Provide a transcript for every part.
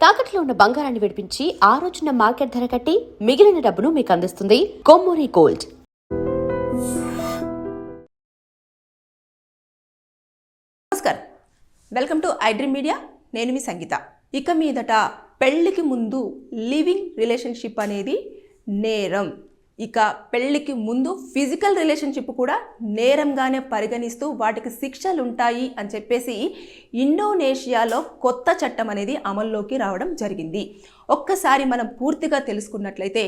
తాకట్లో ఉన్న బంగారాన్ని విడిపించి ఆ రోజున మార్కెట్ ధర కట్టి మిగిలిన డబ్బును మీకు అందిస్తుంది కొమ్మూరి గోల్డ్. నమస్కారం, వెల్కమ్ టు ఐడ్రీమ్ మీడియా. నేను మీ సంగీత. ఇక మీదట పెళ్లికి ముందు లివింగ్ రిలేషన్షిప్ అనేది నేరం. ఇక పెళ్లికి ముందు ఫిజికల్ రిలేషన్షిప్ కూడా నేరంగానే పరిగణిస్తూ వాటికి శిక్షలు ఉంటాయి అని చెప్పేసి ఇండోనేషియాలో కొత్త చట్టం అనేది అమల్లోకి రావడం జరిగింది. ఒక్కసారి మనం పూర్తిగా తెలుసుకున్నట్లయితే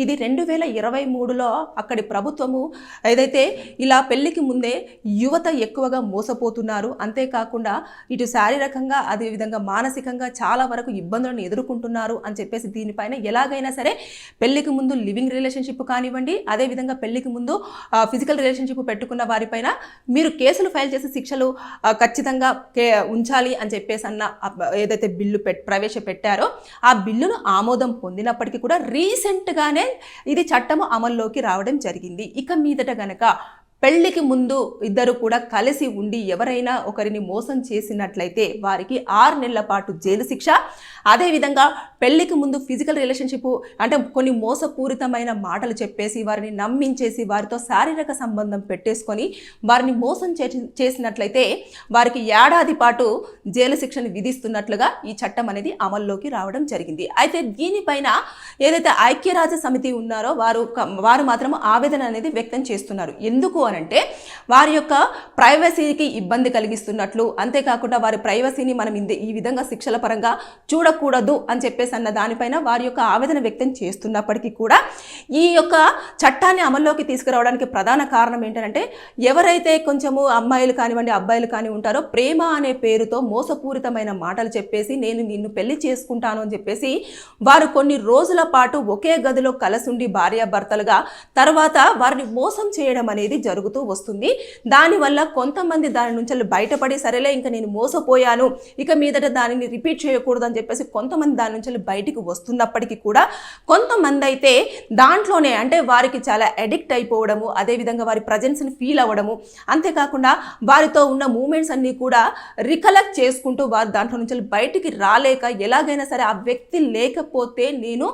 ఇది 2023లో అక్కడి ప్రభుత్వము ఏదైతే ఇలా పెళ్లికి ముందే యువత ఎక్కువగా మోసపోతున్నారు, అంతేకాకుండా ఇటు శారీరకంగా అదేవిధంగా మానసికంగా చాలా వరకు ఇబ్బందులను ఎదుర్కొంటున్నారు అని చెప్పేసి దీనిపైన ఎలాగైనా సరే పెళ్లికి ముందు లివింగ్ రిలేషన్షిప్ కానివ్వండి, అదేవిధంగా పెళ్లికి ముందు ఫిజికల్ రిలేషన్షిప్ పెట్టుకున్న వారిపైన మీరు కేసులు ఫైల్ చేసి శిక్షలు ఖచ్చితంగా ఉంచాలి అని చెప్పేసి అన్న ఏదైతే బిల్లు ప్రవేశపెట్టారో ఆ బిల్లును ఆమోదం పొందినప్పటికీ కూడా రీసెంట్గానే ఇది చట్టము అమల్లోకి రావడం జరిగింది. ఇక మీదట గనక పెళ్లికి ముందు ఇద్దరు కూడా కలిసి ఉండి ఎవరైనా ఒకరిని మోసం చేసినట్లయితే వారికి 6 నెలల పాటు జైలు శిక్ష, అదేవిధంగా పెళ్లికి ముందు ఫిజికల్ రిలేషన్షిప్ అంటే కొన్ని మోసపూరితమైన మాటలు చెప్పేసి వారిని నమ్మించేసి వారితో శారీరక సంబంధం పెట్టేసుకొని వారిని మోసం చేసినట్లయితే వారికి ఏడాది పాటు జైలు శిక్షను విధిస్తున్నట్లుగా ఈ చట్టం అనేది అమల్లోకి రావడం జరిగింది. అయితే దీనిపైన ఏదైతే ఐక్యరాజ్య సమితి ఉన్నారో వారు మాత్రం ఆవేదన అనేది వ్యక్తం చేస్తున్నారు. ఎందుకు అనంటే వారి యొక్క ప్రైవసీకి ఇబ్బంది కలిగిస్తున్నట్లు, అంతేకాకుండా వారి ప్రైవసీని మనం ఈ విధంగా శిక్షల పరంగా చూడకూడదు అని చెప్పేసి అన్న దానిపైన వారి యొక్క ఆవేదన వ్యక్తం చేస్తున్నప్పటికీ కూడా ఈ యొక్క చట్టాన్ని అమల్లోకి తీసుకురావడానికి ప్రధాన కారణం ఏంటంటే ఎవరైతే కొంచెము అమ్మాయిలు కానివ్వండి అబ్బాయిలు కానీ ఉంటారో ప్రేమ అనే పేరుతో మోసపూరితమైన మాటలు చెప్పేసి నేను నిన్ను పెళ్లి చేసుకుంటాను అని చెప్పేసి వారు కొన్ని రోజుల పాటు ఒకే గదిలో కలసుండి భార్యాభర్తలుగా తర్వాత వారిని మోసం చేయడం అనేది జరుగుతూ వస్తుంది. దానివల్ల కొంతమంది దాని నుంచి బయటపడి సరేలే ఇంకా నేను మోసపోయాను ఇక మీదట దానిని రిపీట్ చేయకూడదు అని చెప్పేసి కొంతమంది దాని నుంచి బయటికి వస్తున్నప్పటికీ కూడా కొంతమంది అయితే దాంట్లోనే అంటే వారికి చాలా అడిక్ట్ అయిపోవడము, అదేవిధంగా వారి ప్రజెన్స్ని ఫీల్ అవ్వడము, అంతేకాకుండా వారితో ఉన్న మూమెంట్స్ అన్నీ కూడా రికలెక్ట్ చేసుకుంటూ వారు దాంట్లో నుంచి బయటికి రాలేక ఎలాగైనా సరే ఆ వ్యక్తి లేకపోతే నేను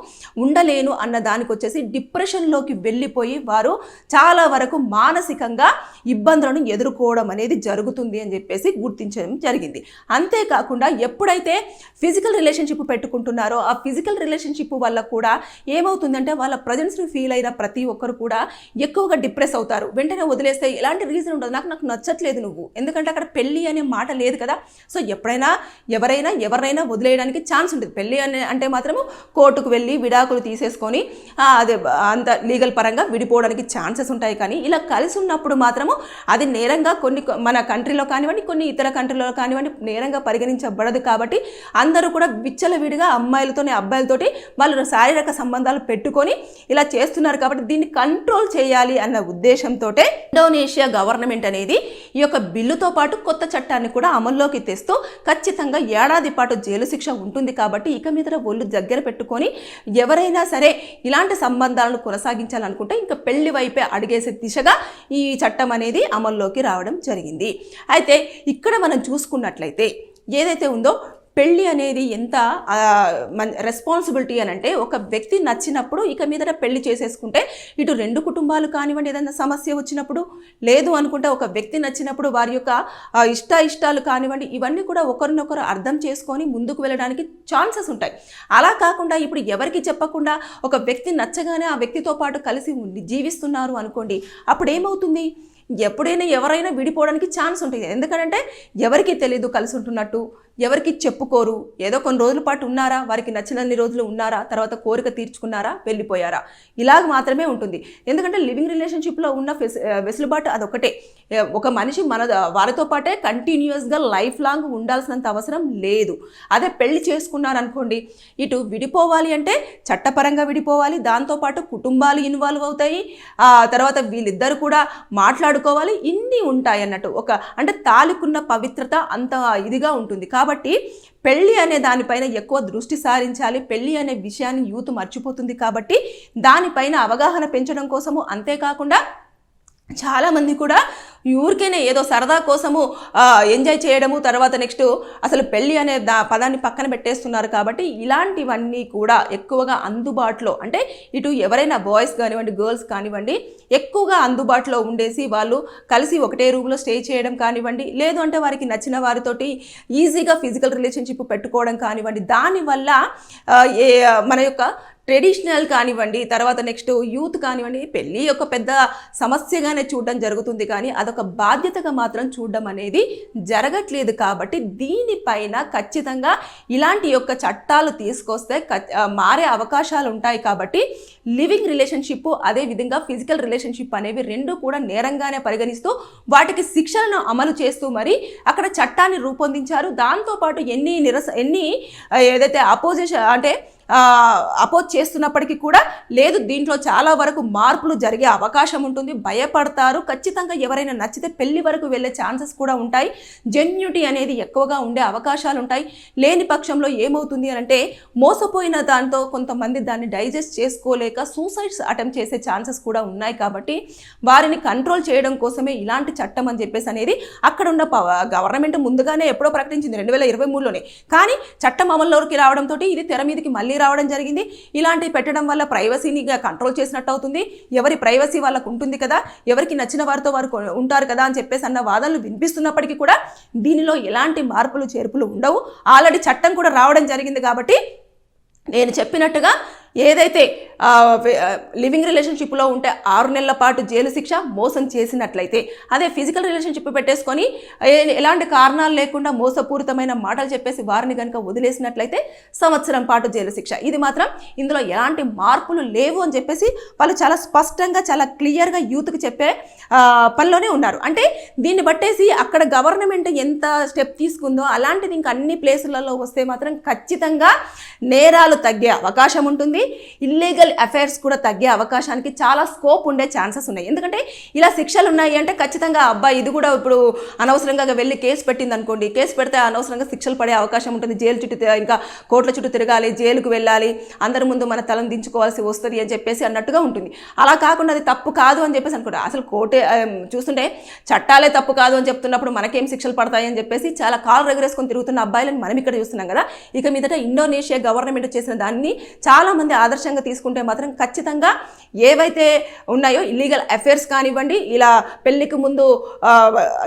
ఉండలేను అన్న దానికి వచ్చేసి డిప్రెషన్లోకి వెళ్ళిపోయి వారు చాలా వరకు మానసికంగా ఇబ్బందులను ఎదుర్కోవడం అనేది జరుగుతుంది అని చెప్పేసి గుర్తించడం జరిగింది. అంతేకాకుండా ఎప్పుడైతే ఫిజికల్ రిలేషన్షిప్ పెట్టుకుంటున్నారో ఆ ఫిజికల్ రిలేషన్షిప్ వల్ల కూడా ఏమవుతుందంటే వాళ్ళ ప్రజెన్స్ని ఫీల్ అయిన ప్రతి ఒక్కరు కూడా ఎక్కువగా డిప్రెస్ అవుతారు. వెంటనే వదిలేస్తే ఎలాంటి రీజన్ ఉండదు, నాకు నచ్చట్లేదు నువ్వు, ఎందుకంటే అక్కడ పెళ్ళి అనే మాట లేదు కదా. సో ఎప్పుడైనా ఎవరైనా వదిలేయడానికి ఛాన్స్ ఉంటుంది. పెళ్ళి అంటే మాత్రము కోర్టుకు వెళ్ళి విడాకులు తీసేసుకొని అదే అంత లీగల్ పరంగా విడిపోవడానికి ఛాన్సెస్ ఉంటాయి. కానీ ఇలా కలిసి ఉన్నప్పుడు మాత్రము అది నేరంగా కొన్ని మన కంట్రీలో కానివ్వండి కొన్ని ఇతర కంట్రీలో కానివ్వండి నేరంగా పరిగణించబడదు. కాబట్టి అందరూ కూడా విచ్చలవిడిగా అమ్మాయిలతోనే అబ్బాయిలతోటి వాళ్ళు శారీరక సంబంధాలు పెట్టుకొని ఇలా చేస్తున్నారు. కాబట్టి దీన్ని కంట్రోల్ చేయాలి అన్న ఉద్దేశంతో ఇండోనేషియా గవర్నమెంట్ అనేది ఈ యొక్క బిల్లుతో పాటు కొత్త చట్టాన్ని కూడా అమల్లోకి తెస్తూ ఖచ్చితంగా ఏడాది పాటు జైలు శిక్ష ఉంటుంది. కాబట్టి ఇక మీద ఒళ్ళు దగ్గర పెట్టుకొని ఎవరైనా సరే ఇలాంటి సంబంధాలను కొనసాగించాలనుకుంటే ఇంకా పెళ్లి వైపే అడిగేసే దిశగా ఈ చట్టం అనేది అమల్లోకి రావడం జరిగింది. అయితే ఇక్కడ మనం చూసుకున్నట్లయితే ఏదైతే ఉందో పెళ్ళి అనేది ఎంత రెస్పాన్సిబిలిటీ అని అంటే ఒక వ్యక్తి నచ్చినప్పుడు ఇక మీదట పెళ్లి చేసేసుకుంటే ఇటు 2 కుటుంబాలు కానివ్వండి ఏదైనా సమస్య వచ్చినప్పుడు, లేదు అనుకుంటే ఒక వ్యక్తి నచ్చినప్పుడు వారి యొక్క ఇష్టాలు కానివ్వండి ఇవన్నీ కూడా ఒకరినొకరు అర్థం చేసుకొని ముందుకు వెళ్ళడానికి ఛాన్సెస్ ఉంటాయి. అలా కాకుండా ఇప్పుడు ఎవరికి చెప్పకుండా ఒక వ్యక్తి నచ్చగానే ఆ వ్యక్తితో పాటు కలిసి జీవిస్తున్నారు అనుకోండి, అప్పుడు ఏమవుతుంది? ఎప్పుడైనా ఎవరైనా విడిపోవడానికి ఛాన్స్ ఉంటుంది. ఎందుకంటే ఎవరికి తెలీదు కలిసి ఉంటున్నట్టు, ఎవరికి చెప్పుకోరు, ఏదో కొన్ని రోజుల పాటు ఉన్నారా, వారికి నచ్చినన్ని రోజులు ఉన్నారా, తర్వాత కోరిక తీర్చుకున్నారా, వెళ్ళిపోయారా, ఇలాగ మాత్రమే ఉంటుంది. ఎందుకంటే లివింగ్ రిలేషన్షిప్లో ఉన్న వెసులుబాటు అదొకటే. ఒక మనిషి వారితో పాటే కంటిన్యూస్గా లైఫ్ లాంగ్ ఉండాల్సినంత అవసరం లేదు. అదే పెళ్లి చేసుకున్నారనుకోండి, ఇటు విడిపోవాలి అంటే చట్టపరంగా విడిపోవాలి, దాంతోపాటు కుటుంబాలు ఇన్వాల్వ్ అవుతాయి, తర్వాత వీళ్ళిద్దరు కూడా మాట్లాడుకోవాలి, ఇన్ని ఉంటాయి అన్నట్టు. అంటే తాలికున్న పవిత్రత అంత ఇదిగా ఉంటుంది. కాబట్టి పెళ్ళి అనే దానిపైన ఎక్కువ దృష్టి సారించాలి. పెళ్ళి అనే విషయాన్ని యూత్ మర్చిపోతుంది. కాబట్టి దానిపైన అవగాహన పెంచడం కోసము, అంతేకాకుండా చాలామంది కూడా ఊరికేనే ఏదో సరదా కోసము ఎంజాయ్ చేయడము, తర్వాత నెక్స్ట్ అసలు పెళ్ళి అనే పదాన్ని పక్కన పెట్టేస్తున్నారు. కాబట్టి ఇలాంటివన్నీ కూడా ఎక్కువగా అందుబాటులో, అంటే ఇటు ఎవరైనా బాయ్స్ కానివ్వండి, గర్ల్స్ కానివ్వండి, ఎక్కువగా అందుబాటులో ఉండేసి వాళ్ళు కలిసి ఒకటే రూమ్లో స్టే చేయడం కానివ్వండి, లేదు అంటే వారికి నచ్చిన వారితోటి ఈజీగా ఫిజికల్ రిలేషన్షిప్ పెట్టుకోవడం కానివ్వండి, దానివల్ల మన యొక్క ట్రెడిషనల్ కానివ్వండి, తర్వాత నెక్స్ట్ యూత్ కానివ్వండి, పెళ్ళి ఒక పెద్ద సమస్యగానే చూడడం జరుగుతుంది, కానీ అదొక బాధ్యతగా మాత్రం చూడడం అనేది జరగట్లేదు. కాబట్టి దీనిపైన ఖచ్చితంగా ఇలాంటి యొక్క చట్టాలు తీసుకొస్తే మారే అవకాశాలు ఉంటాయి. కాబట్టి లివింగ్ రిలేషన్షిప్, అదేవిధంగా ఫిజికల్ రిలేషన్షిప్ అనేవి రెండు కూడా నేరంగానే పరిగణిస్తూ వాటికి శిక్షలను అమలు చేస్తూ మరి అక్కడ చట్టాన్ని రూపొందించారు. దాంతోపాటు ఎన్ని ఏదైతే అపోజిషన్ అంటే అపోజ్ చేస్తున్నప్పటికీ కూడా లేదు, దీంట్లో చాలా వరకు మార్పులు జరిగే అవకాశం ఉంటుంది, భయపడతారు. ఖచ్చితంగా ఎవరైనా నచ్చితే పెళ్లి వరకు వెళ్ళే ఛాన్సెస్ కూడా ఉంటాయి. జెన్యూటీ అనేది ఎక్కువగా ఉండే అవకాశాలు ఉంటాయి. లేని పక్షంలో ఏమవుతుంది అని అంటే మోసపోయిన దాంతో కొంతమంది దాన్ని డైజెస్ట్ చేసుకోలేక సూసైడ్స్ అటెంప్ట్ చేసే ఛాన్సెస్ కూడా ఉన్నాయి. కాబట్టి వారిని కంట్రోల్ చేయడం కోసమే ఇలాంటి చట్టం అని చెప్పేసి అనేది అక్కడ ఉన్న గవర్నమెంట్ ముందుగానే ఎప్పుడో ప్రకటించింది 2023లోనే. కానీ చట్టం అమల్లోకి రావడంతో ఇది తెర మీదకి మళ్ళీ రావడం జరిగింది. ఇలాంటివి పెట్టడం వల్ల ప్రైవసీని కంట్రోల్ చేసినట్టు అవుతుంది. ఎవరి ప్రైవసీ వాళ్ళకు ఉంటుంది కదా, ఎవరికి నచ్చిన వారితో వారు ఉంటారు కదా అని చెప్పేసి అన్న వాదనలు వినిపిస్తున్నప్పటికీ కూడా దీనిలో ఎలాంటి మార్పులు చేర్పులు ఉండవు. ఆల్రెడీ చట్టం కూడా రావడం జరిగింది. కాబట్టి నేను చెప్పినట్టుగా ఏదైతే లివింగ్ రిలేషన్షిప్లో ఉంటే 6 నెలల పాటు జైలు శిక్ష, మోసం చేసినట్లయితే. అదే ఫిజికల్ రిలేషన్షిప్ పెట్టేసుకొని ఎలాంటి కారణాలు లేకుండా మోసపూరితమైన మాటలు చెప్పేసి వారిని కనుక వదిలేసినట్లయితే సంవత్సరం పాటు జైలు శిక్ష. ఇది మాత్రం ఇందులో ఎలాంటి మార్పులు లేవు అని చెప్పేసి వాళ్ళు చాలా స్పష్టంగా, చాలా క్లియర్గా యూత్కి చెప్పే పనిలోనే ఉన్నారు. అంటే దీన్ని బట్టేసి అక్కడ గవర్నమెంట్ ఎంత స్టెప్ తీసుకుందో అలాంటిది ఇంకా అన్ని ప్లేసులలో వస్తే మాత్రం ఖచ్చితంగా నేరాలు తగ్గే అవకాశం ఉంటుంది. ఇల్లీగల్ అఫైర్స్ కూడా తగ్గే అవకాశానికి చాలా స్కోప్ ఉండే ఛాన్సెస్ ఉన్నాయి. ఎందుకంటే ఇలా శిక్షలు ఉన్నాయి అంటే ఖచ్చితంగా అబ్బాయి ఇది కూడా ఇప్పుడు అనవసరంగా వెళ్ళి కేసు పెట్టింది అనుకోండి, కేసు పెడితే అనవసరంగా శిక్షలు పడే అవకాశం ఉంటుంది. జైలు చుట్టూ ఇంకా కోర్టుల చుట్టూ తిరగాలి, జైలుకు వెళ్ళాలి, అందరి ముందు మన తలను దించుకోవాల్సి వస్తుంది అని చెప్పేసి అన్నట్టుగా ఉంటుంది. అలా కాకుండా అది తప్పు కాదు అని చెప్పేసి అనుకుంటా. అసలు కోర్టే చూస్తుంటే చట్టాలే తప్పు కాదు అని చెప్తున్నప్పుడు మనకేం శిక్షలు పడతాయి అని చెప్పేసి చాలా కాలు ఎగరేసుకొని తిరుగుతున్న అబ్బాయిలను మనం ఇక్కడ చూస్తున్నాం కదా. ఇక మీదట ఇండోనేషియా గవర్నమెంట్ చేసిన దాన్ని చాలా మంది ఆదర్శంగా తీసుకుంటే మాత్రం ఖచ్చితంగా ఏవైతే ఉన్నాయో ఇల్లీగల్ అఫైర్స్ కానివ్వండి, ఇలా పెళ్లికి ముందు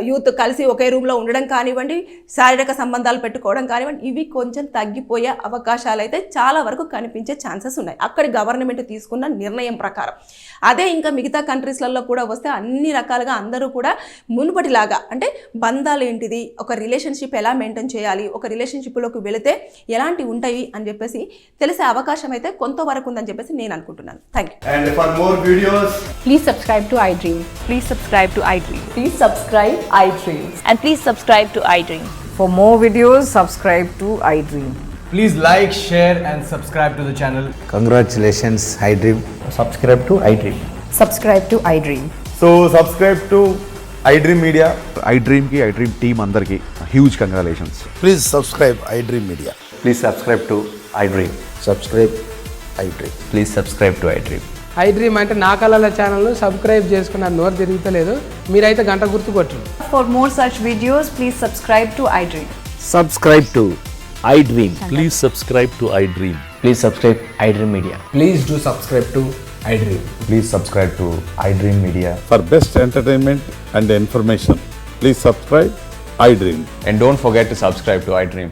యూత్ కలిసి ఒకే రూమ్లో ఉండడం కానివ్వండి, శారీరక సంబంధాలు పెట్టుకోవడం కానివ్వండి, ఇవి కొంచెం తగ్గిపోయే అవకాశాలు అయితే చాలా వరకు కనిపించే ఛాన్సెస్ ఉన్నాయి అక్కడి గవర్నమెంట్ తీసుకున్న నిర్ణయం ప్రకారం. అదే ఇంకా మిగతా కంట్రీస్లలో కూడా వస్తే అన్ని రకాలుగా అందరూ కూడా మునుపటిలాగా అంటే బంధాలు ఏంటిది, ఒక రిలేషన్షిప్ ఎలా మెయింటైన్ చేయాలి, ఒక రిలేషన్షిప్లోకి వెళితే ఎలాంటి ఉంటాయి అని చెప్పేసి తెలిసే అవకాశం అయితే కొంతవరకు ఉందని చెప్పేసి నేను అనుకుంటున్నాను. Thank you. And for more videos, Please subscribe to iDream. Please subscribe to iDream. Please subscribe iDream. And please subscribe to iDream. For more videos, subscribe to iDream. please like, share and subscribe to the channel. Congratulations, iDream. Subscribe to iDream. Subscribe to iDream. So subscribe to iDream Media. iDream team andarki huge congratulations. Please subscribe iDream Media. Please subscribe to iDream. Subscribe iDream. Please subscribe to iDream. iDream అంటే నా కళల ఛానల్ను subscribe చేసుకున్న నోరు తిరుగుతలేదు, మీరైతే గంట గుర్తు కొట్టండి. For more such videos, please subscribe to iDream. Subscribe to iDream. Please subscribe to iDream. Please subscribe iDream Media. Please do subscribe to iDream. Please subscribe to iDream Media. For best entertainment and information, please subscribe iDream. And don't forget to subscribe to iDream.